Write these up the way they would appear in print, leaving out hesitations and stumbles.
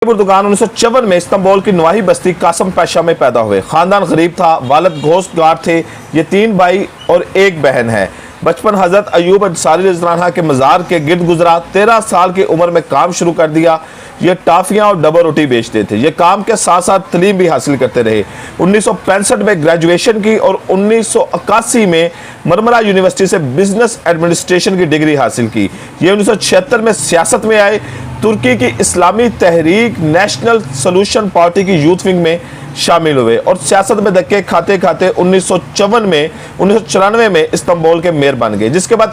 उर्दुगान 1954 में इस्तांबुल की नवाही बस्ती कासम पेशा में पैदा हुए। खानदान गरीब था, वालिद गोश्त गार थे। ये 3 भाई और 1 बहन है। बचपन हजरत अयूब अंसारी रज़ियल्लाहु अन्हु के मज़ार के गिर्द गुजरा। 13 साल की उम्र में काम शुरू कर दिया। ये टाफियाँ और डबल रोटी बेचते थे। ये काम के साथ साथ तलीम भी हासिल करते रहे। 1965 में ग्रेजुएशन की और 1981 में मरमरा यूनिवर्सिटी से बिजनेस एडमिनिस्ट्रेशन की डिग्री हासिल की। ये 1976 में सियासत में आए। तुर्की की इस्लामी तहरीक नेशनल सोल्यूशन पार्टी की यूथ विंग में शामिल हुए और सियासत में धक्के खाते खाते 1994 में इस्तांबुल के मेयर बन गए, जिसके बाद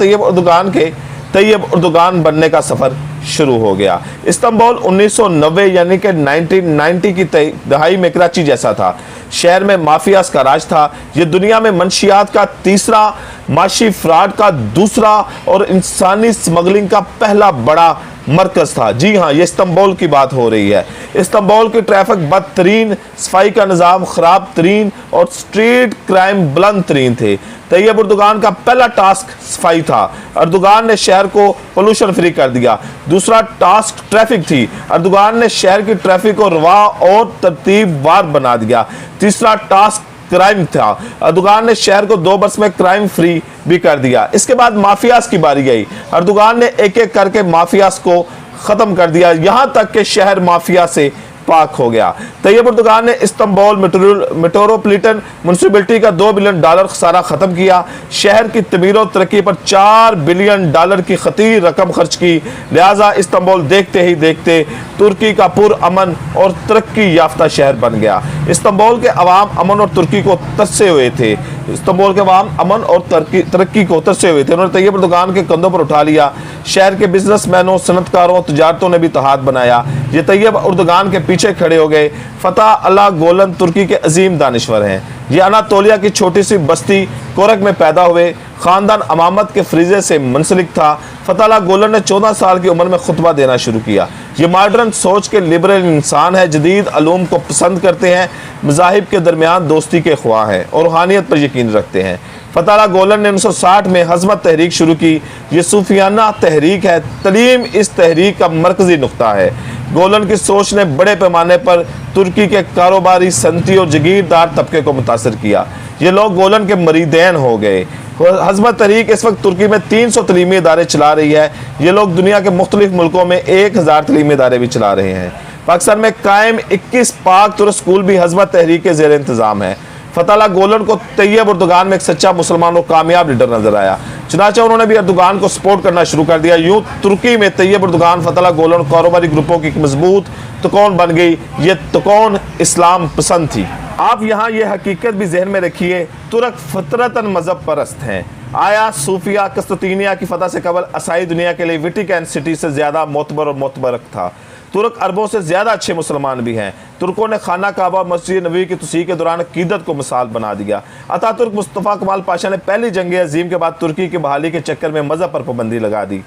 तैयब उर्दुगान बनने का सफर शुरू हो गया। इस्तांबुल 1990 यानी कि 1990 की दहाई में कराची जैसा था। शहर में माफियाज का राज था। ये दुनिया में मंशियात का तीसरा, माशी फ्रॉड का दूसरा और इंसानी स्मगलिंग का पहला बड़ा मरकज था। जी हाँ, ये इस्तांबुल की बात हो रही है। इस्तांबुल की ट्रैफिक बदतरीन, सफाई का निज़ाम खराब तरीन और स्ट्रीट क्राइम बुलंद तरीन थे। तैयब उर्दुगान का पहला टास्क सफाई था। अर्दुगान ने शहर को पोल्यूशन फ्री कर दिया। दूसरा टास्क ट्रैफिक थी। अर्दुगान ने शहर की ट्रैफिक को रवा और तरतीबवार बना दिया। तीसरा टास्क क्राइम था। अर्दुगान ने शहर को 2 बरस में क्राइम फ्री भी कर दिया। इसके बाद माफियाज की बारी आई। अर्दुगान ने एक एक करके माफियाज को खत्म कर दिया, यहां तक कि शहर माफिया से पाक हो गया। तैयब उर्दुगान ने इस्तांबुल मेट्रोपॉलिटन म्युनिसिपैलिटी का $2 बिलियन खसारा खत्म किया। शहर की तमीर और तरक्की पर $4 बिलियन की खतीर रकम खर्च की। लिहाजा इस्तांबुल देखते ही देखते तुर्की का पुरअमन और तरक्की याफ्ता शहर बन गया। इस्तांबुल के अवाम अमन और तुर्की को तरसे हुए थे। इस्तांबुल के अवाम अमन और तरक्की को तरसे हुए थे। उन्होंने तैयब उर्दुगान के कंधों पर उठा लिया। शहर के बिजनेसमैनों, सनतकारों, तजारतों ने भी तहाद बनाया। ये तैयब उर्दुगान के पीछे खड़े हो गए। फतह अल्लाह गोलन तुर्की के अजीम दानिश्वर हैं। ये अनातोलिया की छोटी सी बस्ती कोरक में पैदा हुए। खानदान अमामत के फ्रीजे से मुंसलिक था। फतह अल्लाह गोलन ने 14 साल की उम्र में खुतबा देना शुरू किया। ये मॉडर्न सोच के लिबरल इंसान है, जदीद अलूम को पसंद करते हैं, मज़ाहिब के दरमियान दोस्ती के ख्वाह हैं और रूहानियत पर यकीन रखते हैं। फतह अल्लाह गोलन ने 1960 में हज़मत तहरीक शुरू की। ये सूफियाना तहरीक है। तलीम इस तहरीक का मरकजी नुक्ता है। गोलन की सोच ने बड़े पैमाने पर तुर्की के कारोबारी, सनती और जागीरदार तबके को मुतासर किया। ये लोग गोलन के मरीदैन हो गए। हज़मत तहरीक इस वक्त तुर्की में 300 तलीमी इदारे चला रही है। ये लोग दुनिया के मुख्तलिफ मुल्कों में 1000 तलीमी इदारे भी चला रहे हैं। पाकिस्तान में कायम 21 पाक तुर्क स्कूल भी हज़मत तहरीक के ज़ेर इंतज़ाम है। फतह अल्लाह गोलन को तैयब उर्दुगान में एक सच्चा मुसलमान और कामयाब लीडर नजर आया, चुनांचे उन्होंने भी अर्दुगान को सपोर्ट करना शुरू कर दिया। यूं तुर्की में तैयब उर्दुगान, फतह अल्लाह गोलन कारोबारी ग्रुपों की मजबूत तकोन बन गई। ये तकोन इस्लाम पसंद थी। आप यहाँ ये हकीकत भी जहन में रखिए, तुर्क फितरतन मजहब परस्त हैं। आया सूफिया कस्तुतीनिया की फतह से कबल असाई दुनिया के लिए वेटिकन सिटी से ज्यादा मोतबर और मोतबरक था। तुर्क अरबों से ज्यादा अच्छे मुसलमान भी हैं। तुर्कों ने खाना काबा, मस्जिद नबी की तसीह के दौरान अकीदत को मिसाल बना दिया। अतातुर्क मुस्तफ़ा कमाल पाशा ने पहली जंग अजीम के बाद तुर्की की बहाली के चक्कर में मजहब पर पाबंदी लगा दी।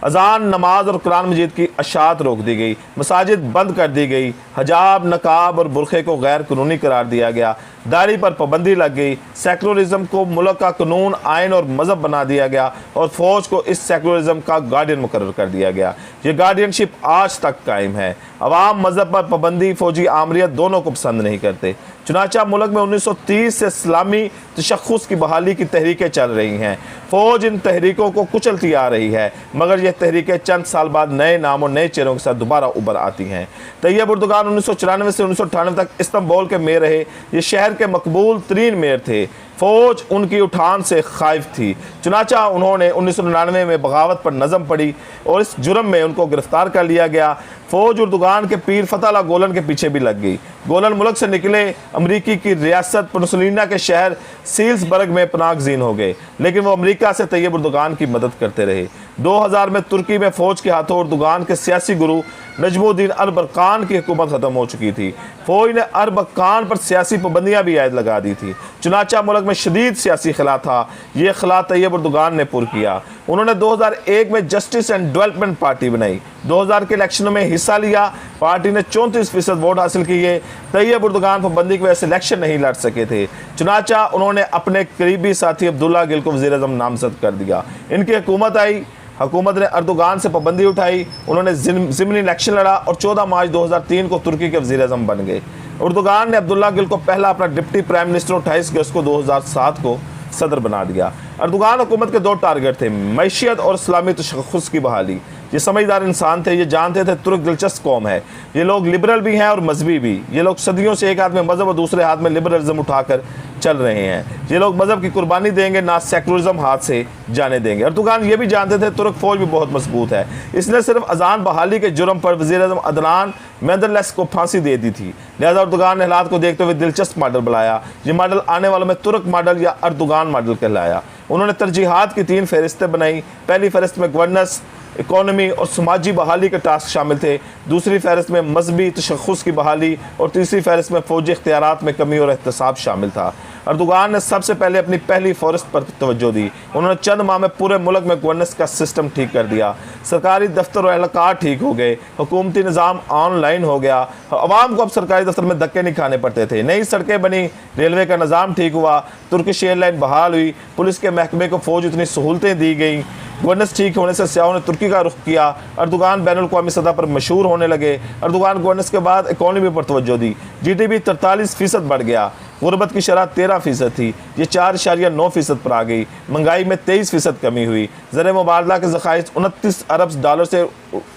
अजान, नमाज और कुरान मजीद की अशात रोक दी गई। मसाजिद बंद कर दी गई। हजाब, नकाब और बुरखे को गैर कानूनी करार दिया गया। दाढ़ी पर पाबंदी लग गई। सेकुलरिज्म को मुल्क का कानून, आइन और मजहब बना दिया गया और फौज को इस सेकुलरिज्म का गार्डियन मुकर्रर कर दिया गया। ये गार्डियनशिप आज तक कायम है। अवाम मजहब पर पाबंदी, फौजी आमरीत दोनों को पसंद नहीं करते। चुनांचा मुल्क में 1930 से इस्लामी तशख़्ख़ुस की बहाली की तहरीकें चल रही हैं। फौज इन तहरीकों को कुचलती आ रही है, मगर यह तहरीकें चंद साल बाद नए नाम और नए चेहरों के साथ दोबारा उभर आती हैं। तैयब उर्दुगान 1994 से 1998 तक इस्तांबुल के मेयर रहे। ये शहर के मकबूल तरीन मेयर थे। फौज उनकी उठान से खाइफ थी। चुनांचा उन्होंने 1999 में बगावत पर नज़म पढ़ी और इस जुर्म में उनको गिरफ्तार कर लिया गया। फौज उर्दुगान के पीर फतह अल्लाह गोलन के पीछे भी लग गई। गोलन मुल्क से निकले अमरीकी की रियासत पेनिनसुला के शहर सील्सबर्ग में पनाहगज़ीन हो गए, लेकिन वो अमरीका से तैयब उर्दुगान की मदद करते रहे। 2000 में तुर्की में फौज के हाथों उर्दुगान के सियासी गुरु नजमुद्दीन अरबकान की हुकूमत खत्म हो चुकी थी। फौज ने अरबकान पर सियासी पाबंदियां भी आयद लगा दी थी। चुनांचा मुल्क में शदीद सियासी खिला था। ये खिला तैयब उर्दुगान ने पुर किया। उन्होंने 2001 में जस्टिस एंड डेवलपमेंट पार्टी बनाई। 2000 के इलेक्शनों में हिस्सा लिया। पार्टी ने 34% वोट हासिल किए। तैयब उर्दुगान पाबंदी की वजह से इलेक्शन नहीं लड़ सके थे। चुनांचा उन्होंने अपने करीबी साथी अब्दुल्ला गिल को वज़ीर-ए-आज़म नामजद कर दिया। इनकी हुकूमत आई। हुकूमत ने अर्दोगान से पाबंदी उठाई, उन्होंने ज़िमनी इलेक्शन लड़ा और 14 मार्च 2003 को तुर्की के वज़ीर-ए-आज़म बन गए। अर्दोगान ने अब्दुल्ला गुल को पहला अपना डिप्टी प्राइम मिनिस्टर, 28 अगस्त को 2007 को सदर बना दिया। अर्दोगान हुकूमत के 2 टारगेट थे, मैशियत और इस्लामी तशख़्ख़ुस की बहाली। ये समझदार इंसान थे, ये जानते थे तुर्क दिलचस्प कौम है, ये लोग लिबरल भी हैं और मजहबी भी। ये लोग सदियों से एक हाथ में मजहब और दूसरे हाथ में लिबरलिज्म उठाकर चल रहे हैं। ये लोग मजहब की कुर्बानी देंगे, ना सेकुलरिज्म हाथ से जाने देंगे। अर्दोगान ये भी जानते थे तुर्क फौज भी बहुत मजबूत है, इसने सिर्फ अजान बहाली के जुर्म पर वज़ीर-ए-आज़म अदनान मेंदेलस को फांसी दे दी थी। लिहाजा अर्दोगान ने हालात को देखते हुए दिलचस्प मॉडल बनाया। ये मॉडल आने वालों में तुर्क मॉडल या अर्दोगान मॉडल कहलाया। उन्होंने तरजीहात की 3 फहरिस्तें बनाई। पहली फहरिस्त में गवर्नेंस, इकोनॉमी और समाजी बहाली के टास्क शामिल थे। दूसरी फहरिस्त में मजहबी तशख़्ख़ुस की बहाली और तीसरी फहरिस्त में फ़ौजी इख्तियारात में कमी और एहतसाब शामिल था। अर्दोगान ने सबसे पहले अपनी पहली फहरिस्त पर तवज्जो दी। उन्होंने चंद माह में पूरे मुल्क में गवर्नेंस का सिस्टम ठीक कर दिया। सरकारी दफ्तर और एहलकार ठीक हो गए, हुकूमती निज़ाम ऑनलाइन हो गया, अवाम को अब सरकारी दफ्तर में धक्के नहीं खाने पड़ते थे। नई सड़कें बनी, रेलवे का निज़ाम ठीक हुआ, तुर्किश एयरलाइन बहाल हुई, पुलिस के महकमे को फ़ौज इतनी सहूलतें दी गई। गवर्नेंस ठीक होने से सियाहों ने तुर्की का रुख किया। अर्दोगान बैनुल अक़वामी सतह पर मशहूर होने लगे। अर्दोगान गवर्नेंस के बाद इकोनॉमी पर तवज्जो दी। GDP 43% बढ़ गया। गुर्बत की शरह 13% थी, ये 4.9% पर आ गई। महंगाई में 23% कमी हुई। ज़र मुबादला के ज़खाइर 29 अरब डॉलर से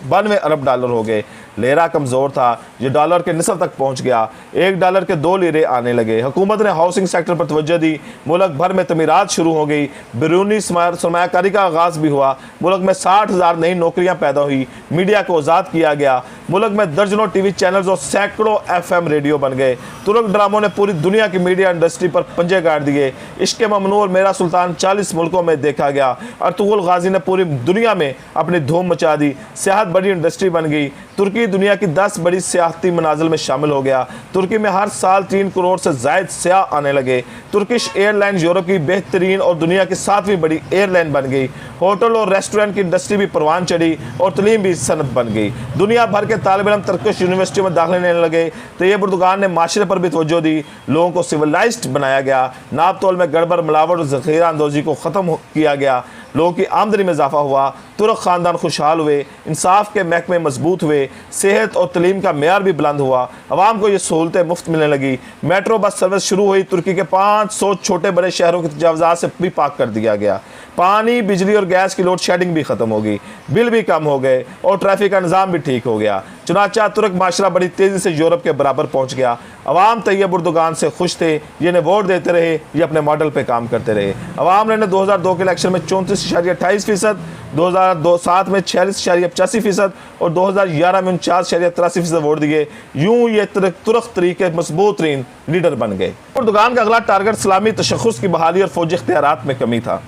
92 अरब डॉलर हो गए। लेरा कमज़ोर था, ये डॉलर के निसफ तक पहुँच गया। 1 डॉलर के 2 लीरे आने लगे। हुकूमत ने हाउसिंग सेक्टर पर तवज्जो दी। मुल्क भर में तमीरात शुरू हो गई। बैरूनी सरमायाकारी का आगाज़ भी हुआ। मुल्क में 60,000 नई नौकरियाँ पैदा हुई। मीडिया को आज़ाद किया गया। मुल्क में दर्जनों TV चैनल्स और सैकड़ों FM रेडियो बन गए। तुर्क ड्रामों ने पूरी दुनिया की मीडिया इंडस्ट्री पर पंजे गाड़ दिए। इश्क ममनू और मेरा सुल्तान 40 मुल्कों में देखा गया। अर्तुगरुल गाजी ने पूरी दुनिया में अपनी धूम मचा दी। सियाहत बड़ी इंडस्ट्री बन गई। तुर्की दुनिया की 10 बड़ी सियाहती मनाजिल में शामिल हो गया। तुर्की में हर साल 3 करोड़ से ज़ायद सियाह आने लगे। तुर्किश एयरलाइन यूरोप की बेहतरीन और दुनिया की 7वीं बड़ी एयरलाइन बन गई। होटल और रेस्टोरेंट की इंडस्ट्री भी परवान चढ़ी और तलीम भी सनत बन गई। दुनिया भर के तालिब इल्म तुर्किश यूनिवर्सिटियों में दाखिले लेने लगे। तैयब अर्दोगान ने माशरे पर भी तवज्जो दी। लोगों को सिविलाइज्ड बनाया गया। नाप तोल में गड़बड़, मिलावट और ज़ख़ीरा अंदोज़ी को ख़त्म किया गया। लोगों की आमदनी में इजाफा हुआ। तुर्क ख़ानदान खुशहाल हुए। इंसाफ के महकमे मजबूत हुए। सेहत और तलीम का मेयार भी बुलंद हुआ। आवाम को ये सहूलतें मुफ्त मिलने लगी। मेट्रो बस सर्विस शुरू हुई। तुर्की के 500 छोटे बड़े शहरों की तजावुज़ात से भी पाक कर दिया गया। पानी, बिजली और गैस की लोड शेडिंग भी ख़त्म हो गई। बिल भी कम हो गए और ट्रैफिक का निज़ाम भी ठीक हो गया। चुनाचा तुर्क माशरा बड़ी तेज़ी से यूरोप के बराबर पहुँच गया। अवाम तैयब अर्दोगान से खुश थे। ये इन्हें वोट देते रहे, ये अपने मॉडल पर काम करते रहे। अवाम ने 2002 के इलेक्शन में 34.28%, 2007 में 46.85% और 2011 में 49.83% वोट दिए। यूं ये तुर्क तरीके मजबूत तरीन लीडर बन गए। अर्दोगान का अगला टारगेट इस्लामी तशख़्ख़ुस की बहाली और फौजी इख्तियारात में कमी था।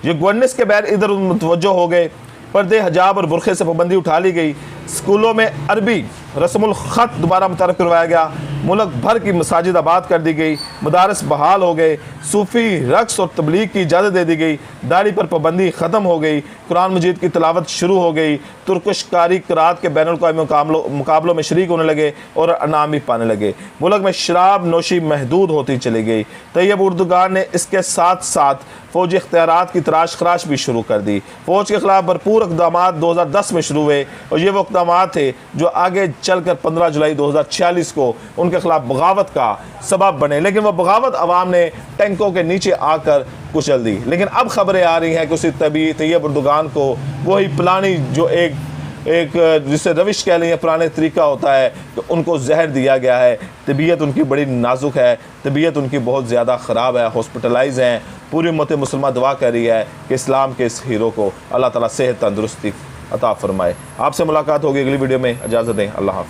ये गवर्नेंस के बैर इधर मुतवज्जो हो गए। पर्दे, हिजाब और बुरखे से पाबंदी उठा ली गई। स्कूलों में अरबी रस्मुल ख़त दोबारा मुतारफ़ करवाया गया। मुल्क भर की मसाजिद आबाद कर दी गई। मदारस बहाल हो गए। सूफ़ी रक्स और तबलीग की इजाज़त दे दी गई। दाढ़ी पर पाबंदी ख़त्म हो गई। कुरान मजीद की तिलावत शुरू हो गई। तुर्किश कारी क़िराअत के बैनुल अक़वामी मुकाबलों में शरीक होने लगे और इनाम भी पाने लगे। मुल्क में शराब नोशी महदूद होती चली गई। तैयब अर्दोगान ने इसके साथ साथ फ़ौजी इख्तियारात की तराश खराश भी शुरू कर दी। फ़ौज के खिलाफ भरपूर इक़दामात 2010 में शुरू हुए और ये वो इक़दामात थे जो आगे चलकर 15 जुलाई 2046 को उनके खिलाफ बगावत का सबब बने। लेकिन वह बगावत अवाम ने टैंकों के नीचे आकर कुचल दी। लेकिन अब खबरें आ रही हैं कि उसी तैयब अर्दोगान को वही पुरानी जो एक जिसे रविश कह लें, पुराने तरीका होता है कि उनको जहर दिया गया है। तबीयत उनकी बड़ी नाजुक है, तबीयत उनकी बहुत ज़्यादा ख़राब है, हॉस्पिटलाइज हैं। पूरी उम्मत मुसलमान दुआ कर रही है कि इस्लाम के इस हीरो को अल्लाह ताला सेहत तंदुरुस्ती अता फरमाए। आपसे मुलाकात होगी अगली वीडियो में। इजाज़त दें। अल्लाह हाफ़िज़।